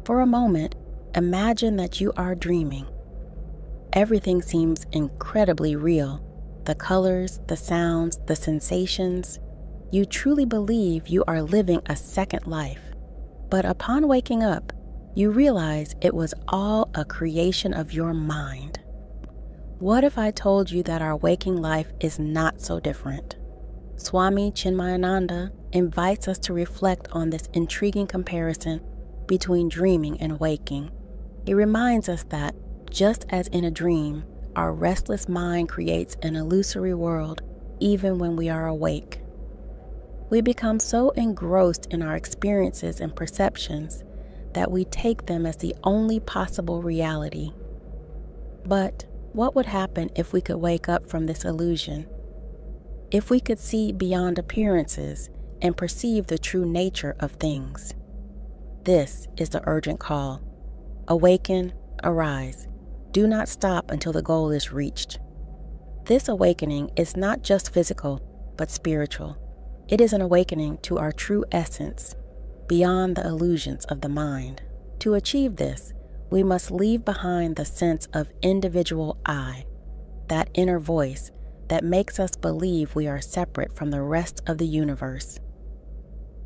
For a moment, imagine that you are dreaming. Everything seems incredibly real. The colors, the sounds, the sensations. You truly believe you are living a second life. But upon waking up, you realize it was all a creation of your mind. What if I told you that our waking life is not so different? Swami Chinmayananda invites us to reflect on this intriguing comparison between dreaming and waking. He reminds us that, just as in a dream, our restless mind creates an illusory world even when we are awake. We become so engrossed in our experiences and perceptions that we take them as the only possible reality. But what would happen if we could wake up from this illusion? If we could see beyond appearances and perceive the true nature of things? This is the urgent call. Awaken, arise. Do not stop until the goal is reached. This awakening is not just physical, but spiritual. It is an awakening to our true essence, beyond the illusions of the mind. To achieve this, we must leave behind the sense of individual I, that inner voice that makes us believe we are separate from the rest of the universe.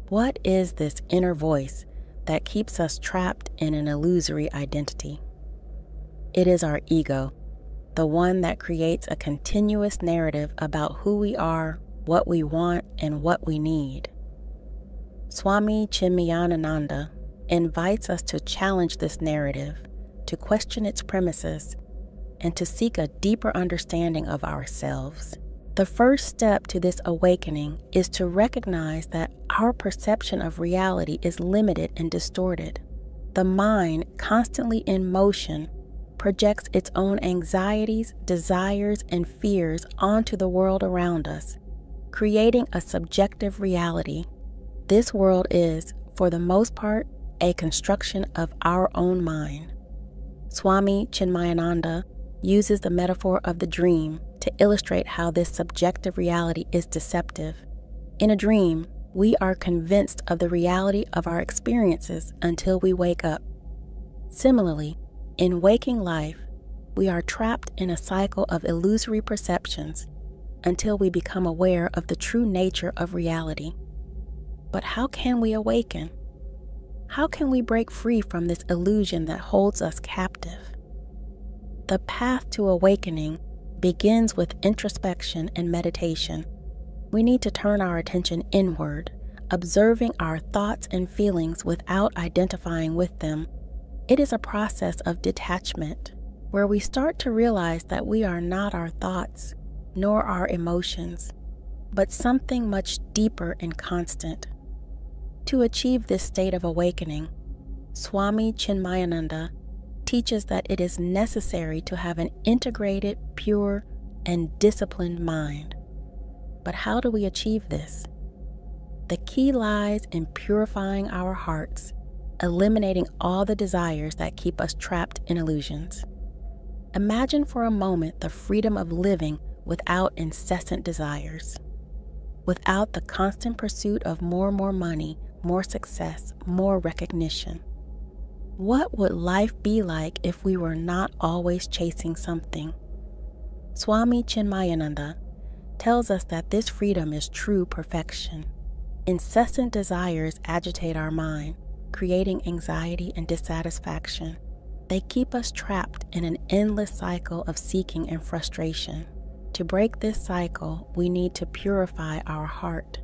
What is this inner voice that keeps us trapped in an illusory identity? It is our ego, the one that creates a continuous narrative about who we are, what we want, and what we need. Swami Chinmayananda invites us to challenge this narrative, to question its premises, and to seek a deeper understanding of ourselves. The first step to this awakening is to recognize that our perception of reality is limited and distorted. The mind, constantly in motion, projects its own anxieties, desires, and fears onto the world around us, creating a subjective reality. This world is, for the most part, a construction of our own mind. Swami Chinmayananda uses the metaphor of the dream to illustrate how this subjective reality is deceptive. In a dream, we are convinced of the reality of our experiences until we wake up. Similarly, in waking life, we are trapped in a cycle of illusory perceptions until we become aware of the true nature of reality. But how can we awaken? How can we break free from this illusion that holds us captive? The path to awakening begins with introspection and meditation. We need to turn our attention inward, observing our thoughts and feelings without identifying with them. It is a process of detachment, where we start to realize that we are not our thoughts, nor our emotions, but something much deeper and constant. To achieve this state of awakening, Swami Chinmayananda teaches that it is necessary to have an integrated, pure, and disciplined mind. But how do we achieve this? The key lies in purifying our hearts, eliminating all the desires that keep us trapped in illusions. Imagine for a moment the freedom of living without incessant desires, without the constant pursuit of more money, more success, more recognition. What would life be like if we were not always chasing something? Swami Chinmayananda tells us that this freedom is true perfection. Incessant desires agitate our mind, creating anxiety and dissatisfaction. They keep us trapped in an endless cycle of seeking and frustration. To break this cycle, we need to purify our heart.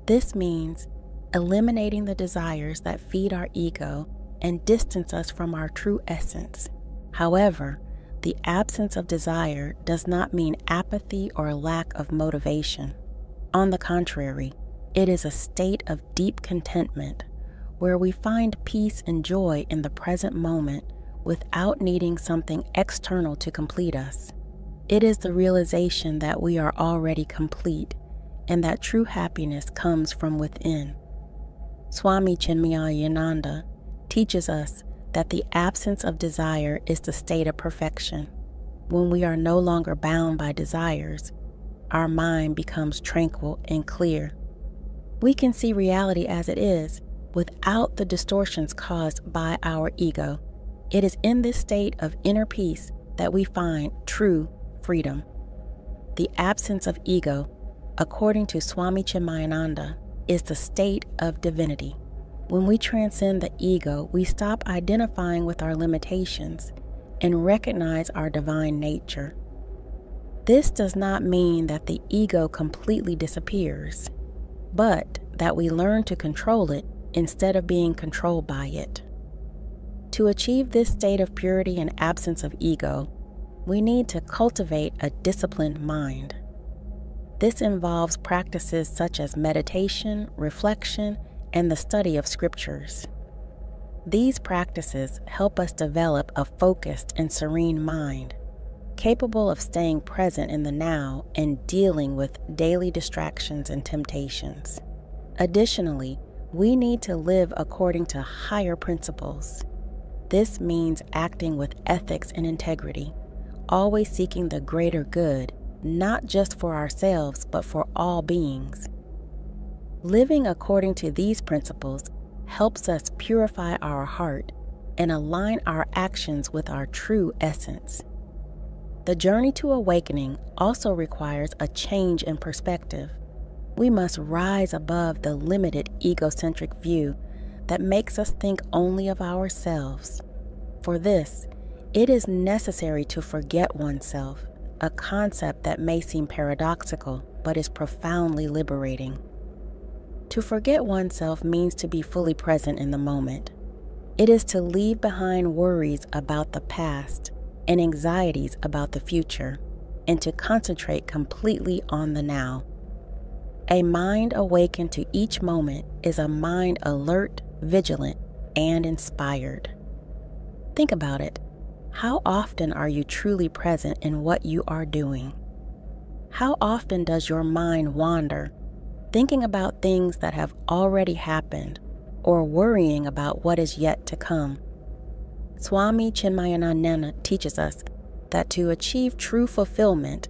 This means eliminating the desires that feed our ego and distance us from our true essence. However, the absence of desire does not mean apathy or lack of motivation. On the contrary, it is a state of deep contentment where we find peace and joy in the present moment without needing something external to complete us. It is the realization that we are already complete and that true happiness comes from within. Swami Chinmayananda teaches us that the absence of desire is the state of perfection. When we are no longer bound by desires, our mind becomes tranquil and clear. We can see reality as it is, without the distortions caused by our ego. It is in this state of inner peace that we find true freedom. The absence of ego, according to Swami Chinmayananda, is the state of divinity. When we transcend the ego, we stop identifying with our limitations and recognize our divine nature. This does not mean that the ego completely disappears, but that we learn to control it instead of being controlled by it. To achieve this state of purity and absence of ego, we need to cultivate a disciplined mind. This involves practices such as meditation, reflection, and the study of scriptures. These practices help us develop a focused and serene mind, capable of staying present in the now and dealing with daily distractions and temptations. Additionally, we need to live according to higher principles. This means acting with ethics and integrity, always seeking the greater good, not just for ourselves, but for all beings. Living according to these principles helps us purify our heart and align our actions with our true essence. The journey to awakening also requires a change in perspective. We must rise above the limited egocentric view that makes us think only of ourselves. For this, it is necessary to forget oneself, a concept that may seem paradoxical but is profoundly liberating. To forget oneself means to be fully present in the moment. It is to leave behind worries about the past and anxieties about the future, and to concentrate completely on the now. A mind awakened to each moment is a mind alert, vigilant, and inspired. Think about it. How often are you truly present in what you are doing? How often does your mind wander, thinking about things that have already happened or worrying about what is yet to come? Swami Chinmayananda teaches us that to achieve true fulfillment,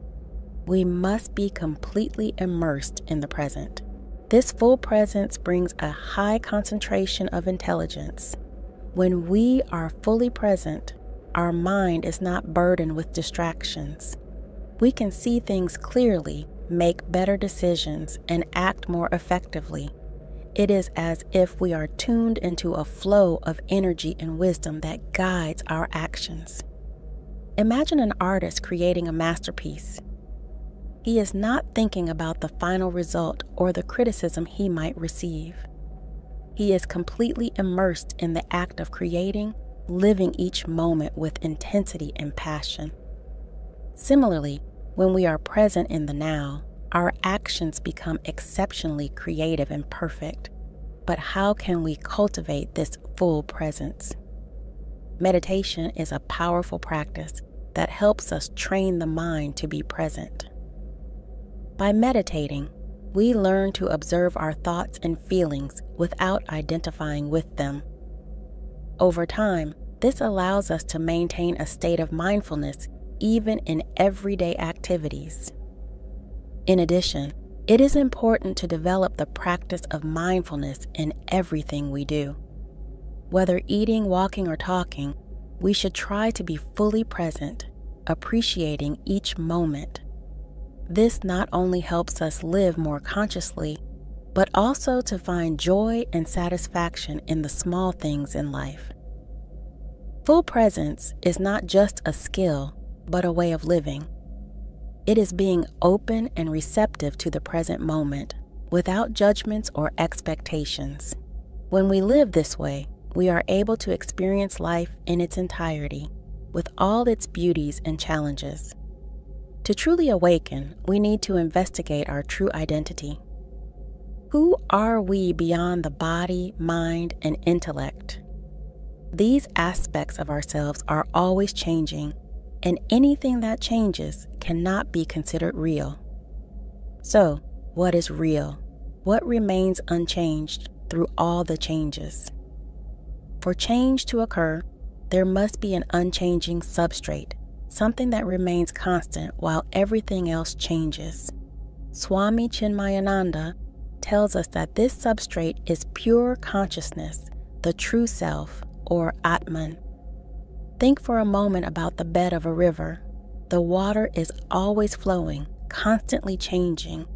we must be completely immersed in the present. This full presence brings a high concentration of intelligence. When we are fully present, our mind is not burdened with distractions. We can see things clearly, make better decisions, and act more effectively. It is as if we are tuned into a flow of energy and wisdom that guides our actions. Imagine an artist creating a masterpiece. He is not thinking about the final result or the criticism he might receive. He is completely immersed in the act of creating, living each moment with intensity and passion. Similarly, when we are present in the now, our actions become exceptionally creative and perfect. But how can we cultivate this full presence? Meditation is a powerful practice that helps us train the mind to be present. By meditating, we learn to observe our thoughts and feelings without identifying with them. Over time, this allows us to maintain a state of mindfulness even in everyday activities. In addition, it is important to develop the practice of mindfulness in everything we do. Whether eating, walking, or talking, we should try to be fully present, appreciating each moment. This not only helps us live more consciously, but also to find joy and satisfaction in the small things in life. Full presence is not just a skill, but a way of living. It is being open and receptive to the present moment, without judgments or expectations. When we live this way, we are able to experience life in its entirety, with all its beauties and challenges. To truly awaken, we need to investigate our true identity. Who are we beyond the body, mind, and intellect? These aspects of ourselves are always changing, and anything that changes cannot be considered real. So, what is real? What remains unchanged through all the changes? For change to occur, there must be an unchanging substrate, something that remains constant while everything else changes. Swami Chinmayananda tells us that this substrate is pure consciousness, the true self, or Atman. Think for a moment about the bed of a river. The water is always flowing, constantly changing,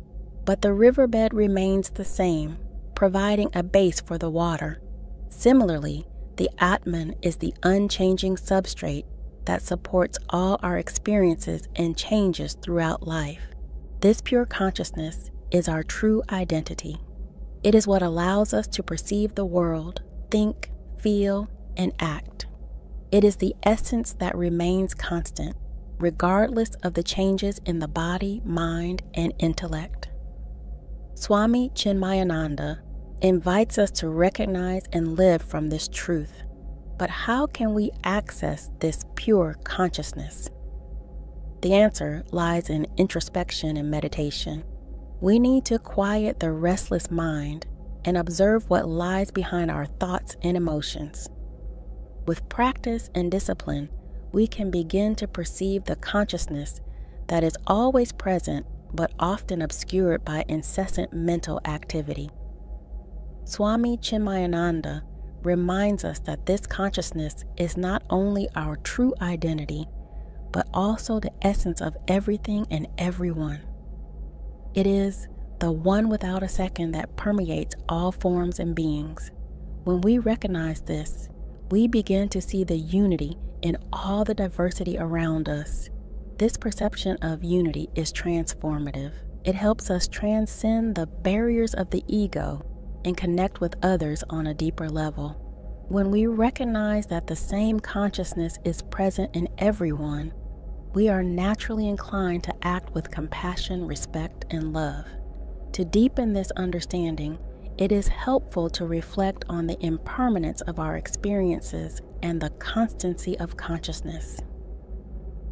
but the riverbed remains the same, providing a base for the water. Similarly, the Atman is the unchanging substrate that supports all our experiences and changes throughout life. This pure consciousness is our true identity. It is what allows us to perceive the world, think, feel, and act. It is the essence that remains constant, regardless of the changes in the body, mind, and intellect. Swami Chinmayananda invites us to recognize and live from this truth. But how can we access this pure consciousness? The answer lies in introspection and meditation. We need to quiet the restless mind and observe what lies behind our thoughts and emotions. With practice and discipline, we can begin to perceive the consciousness that is always present but often obscured by incessant mental activity. Swami Chinmayananda reminds us that this consciousness is not only our true identity, but also the essence of everything and everyone. It is the one without a second that permeates all forms and beings. When we recognize this, we begin to see the unity in all the diversity around us. This perception of unity is transformative. It helps us transcend the barriers of the ego and connect with others on a deeper level. When we recognize that the same consciousness is present in everyone, we are naturally inclined to act with compassion, respect, and love. To deepen this understanding, it is helpful to reflect on the impermanence of our experiences and the constancy of consciousness.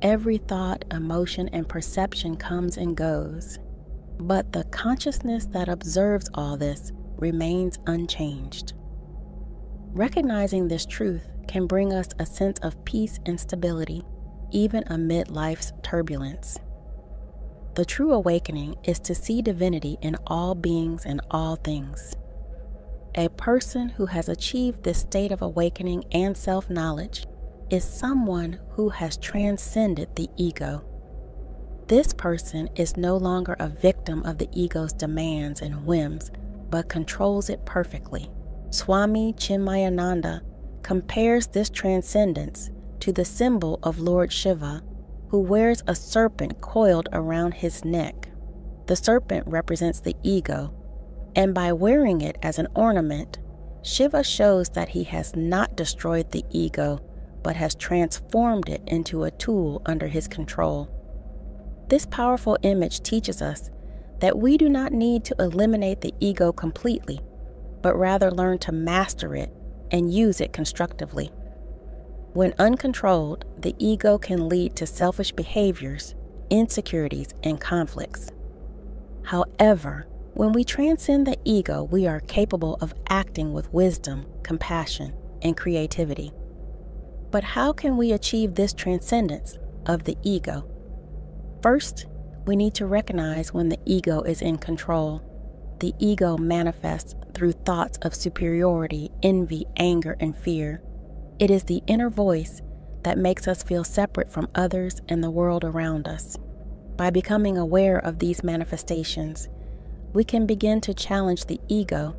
Every thought, emotion, and perception comes and goes, but the consciousness that observes all this remains unchanged. Recognizing this truth can bring us a sense of peace and stability, even amid life's turbulence. The true awakening is to see divinity in all beings and all things. A person who has achieved this state of awakening and self-knowledge is someone who has transcended the ego. This person is no longer a victim of the ego's demands and whims, but controls it perfectly. Swami Chinmayananda compares this transcendence to the symbol of Lord Shiva, who wears a serpent coiled around his neck. The serpent represents the ego, and by wearing it as an ornament, Shiva shows that he has not destroyed the ego, but has transformed it into a tool under his control. This powerful image teaches us that we do not need to eliminate the ego completely, but rather learn to master it and use it constructively. When uncontrolled, the ego can lead to selfish behaviors, insecurities, and conflicts. However, when we transcend the ego, we are capable of acting with wisdom, compassion, and creativity. But how can we achieve this transcendence of the ego? First, we need to recognize when the ego is in control. The ego manifests through thoughts of superiority, envy, anger, and fear. It is the inner voice that makes us feel separate from others and the world around us. By becoming aware of these manifestations, we can begin to challenge the ego.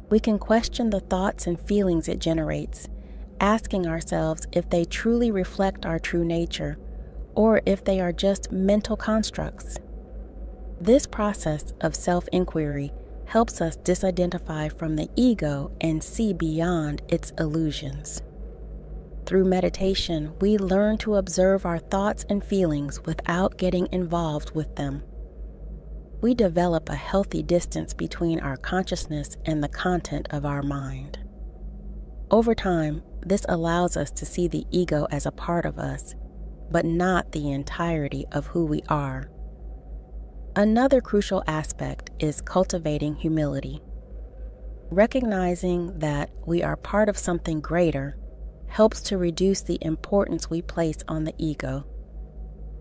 We can question the thoughts and feelings it generates, asking ourselves if they truly reflect our true nature, or if they are just mental constructs. This process of self-inquiry helps us disidentify from the ego and see beyond its illusions. Through meditation, we learn to observe our thoughts and feelings without getting involved with them. We develop a healthy distance between our consciousness and the content of our mind. Over time, this allows us to see the ego as a part of us, but not the entirety of who we are. Another crucial aspect is cultivating humility. Recognizing that we are part of something greater helps to reduce the importance we place on the ego.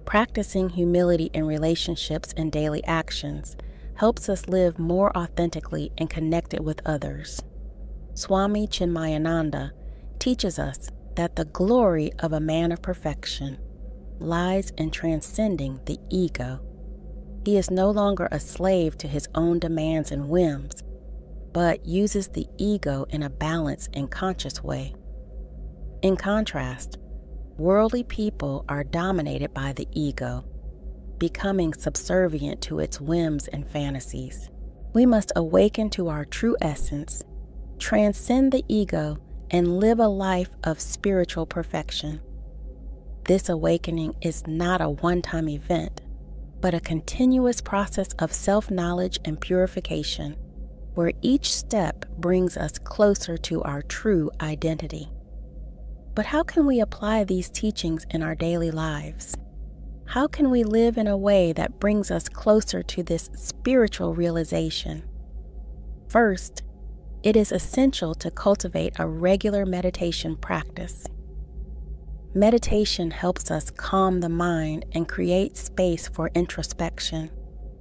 Practicing humility in relationships and daily actions, helps us live more authentically and connected with others. Swami Chinmayananda teaches us that the glory of a man of perfection lies in transcending the ego. He is no longer a slave to his own demands and whims, but uses the ego in a balanced and conscious way. In contrast, worldly people are dominated by the ego, becoming subservient to its whims and fantasies. We must awaken to our true essence, transcend the ego, and live a life of spiritual perfection. This awakening is not a one-time event, but a continuous process of self-knowledge and purification, where each step brings us closer to our true identity. But how can we apply these teachings in our daily lives? How can we live in a way that brings us closer to this spiritual realization? First, it is essential to cultivate a regular meditation practice. Meditation helps us calm the mind and create space for introspection.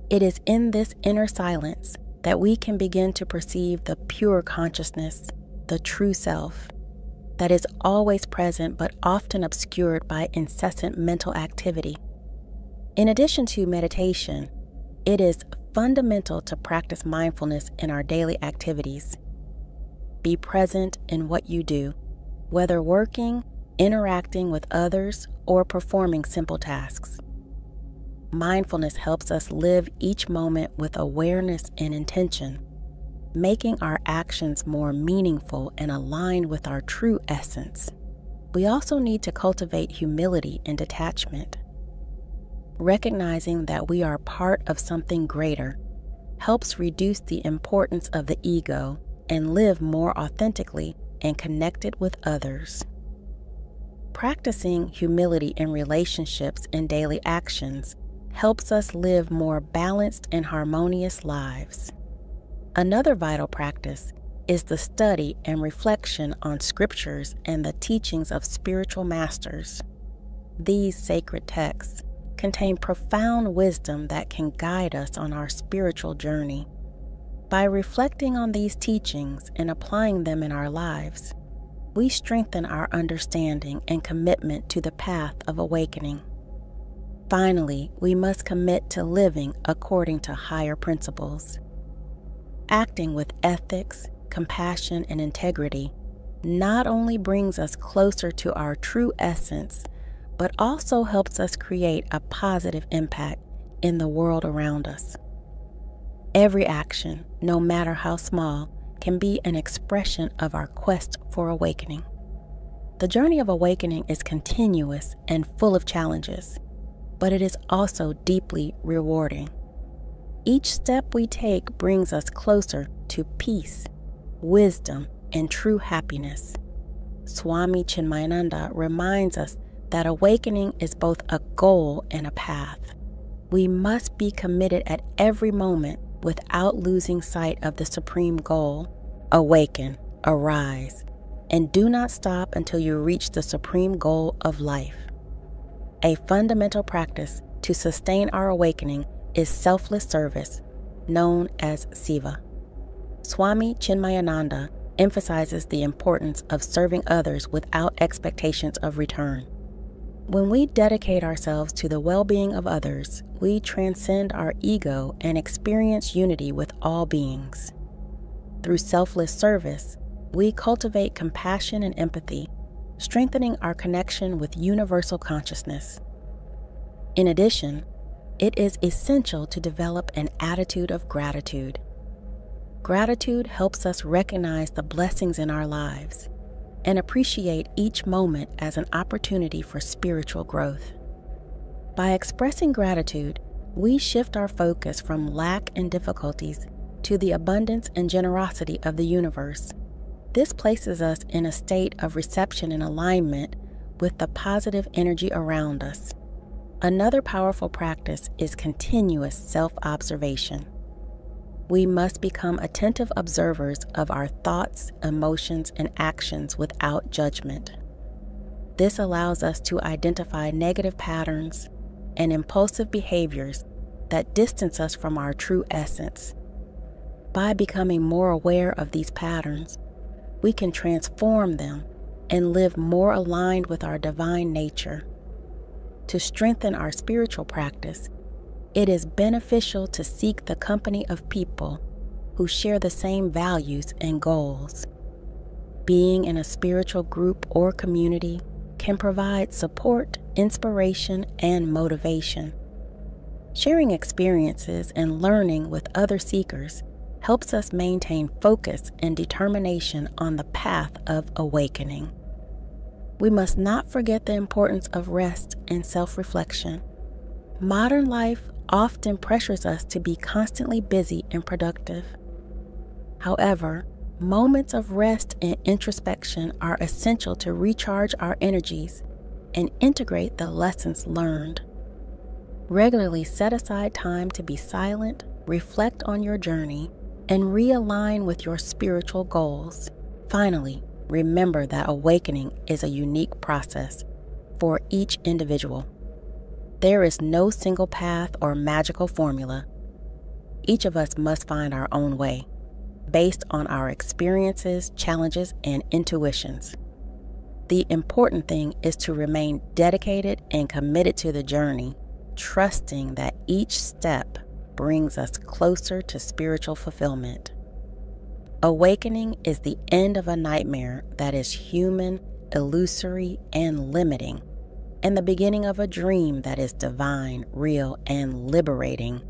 It is in this inner silence that we can begin to perceive the pure consciousness, the true self, that is always present but often obscured by incessant mental activity. In addition to meditation, it is fundamental to practice mindfulness in our daily activities. Be present in what you do, whether working, interacting with others, or performing simple tasks. Mindfulness helps us live each moment with awareness and intention, making our actions more meaningful and aligned with our true essence. We also need to cultivate humility and detachment. Recognizing that we are part of something greater helps reduce the importance of the ego and live more authentically and connected with others. Practicing humility in relationships and daily actions helps us live more balanced and harmonious lives. Another vital practice is the study and reflection on scriptures and the teachings of spiritual masters. These sacred texts contain profound wisdom that can guide us on our spiritual journey. By reflecting on these teachings and applying them in our lives, we strengthen our understanding and commitment to the path of awakening. Finally, we must commit to living according to higher principles. Acting with ethics, compassion, and integrity not only brings us closer to our true essence, but also helps us create a positive impact in the world around us. Every action, no matter how small, can be an expression of our quest for awakening. The journey of awakening is continuous and full of challenges, but it is also deeply rewarding. Each step we take brings us closer to peace, wisdom, and true happiness. Swami Chinmayananda reminds us that awakening is both a goal and a path. We must be committed at every moment without losing sight of the supreme goal. Awaken, arise, and do not stop until you reach the supreme goal of life. A fundamental practice to sustain our awakening is selfless service, known as seva. Swami Chinmayananda emphasizes the importance of serving others without expectations of return. When we dedicate ourselves to the well-being of others, we transcend our ego and experience unity with all beings. Through selfless service, we cultivate compassion and empathy, strengthening our connection with universal consciousness. In addition, it is essential to develop an attitude of gratitude. Gratitude helps us recognize the blessings in our lives and appreciate each moment as an opportunity for spiritual growth. By expressing gratitude, we shift our focus from lack and difficulties to the abundance and generosity of the universe. This places us in a state of reception and alignment with the positive energy around us. Another powerful practice is continuous self-observation. We must become attentive observers of our thoughts, emotions, and actions without judgment. This allows us to identify negative patterns and impulsive behaviors that distance us from our true essence. By becoming more aware of these patterns, we can transform them and live more aligned with our divine nature. To strengthen our spiritual practice, it is beneficial to seek the company of people who share the same values and goals. Being in a spiritual group or community can provide support, inspiration, and motivation. Sharing experiences and learning with other seekers helps us maintain focus and determination on the path of awakening. We must not forget the importance of rest and self-reflection. Modern life often pressures us to be constantly busy and productive. However, moments of rest and introspection are essential to recharge our energies and integrate the lessons learned. Regularly set aside time to be silent, reflect on your journey, and realign with your spiritual goals. Finally, remember that awakening is a unique process for each individual. There is no single path or magical formula. Each of us must find our own way, based on our experiences, challenges, and intuitions. The important thing is to remain dedicated and committed to the journey, trusting that each step brings us closer to spiritual fulfillment. Awakening is the end of a nightmare that is human, illusory, and limiting, and the beginning of a dream that is divine, real, and liberating.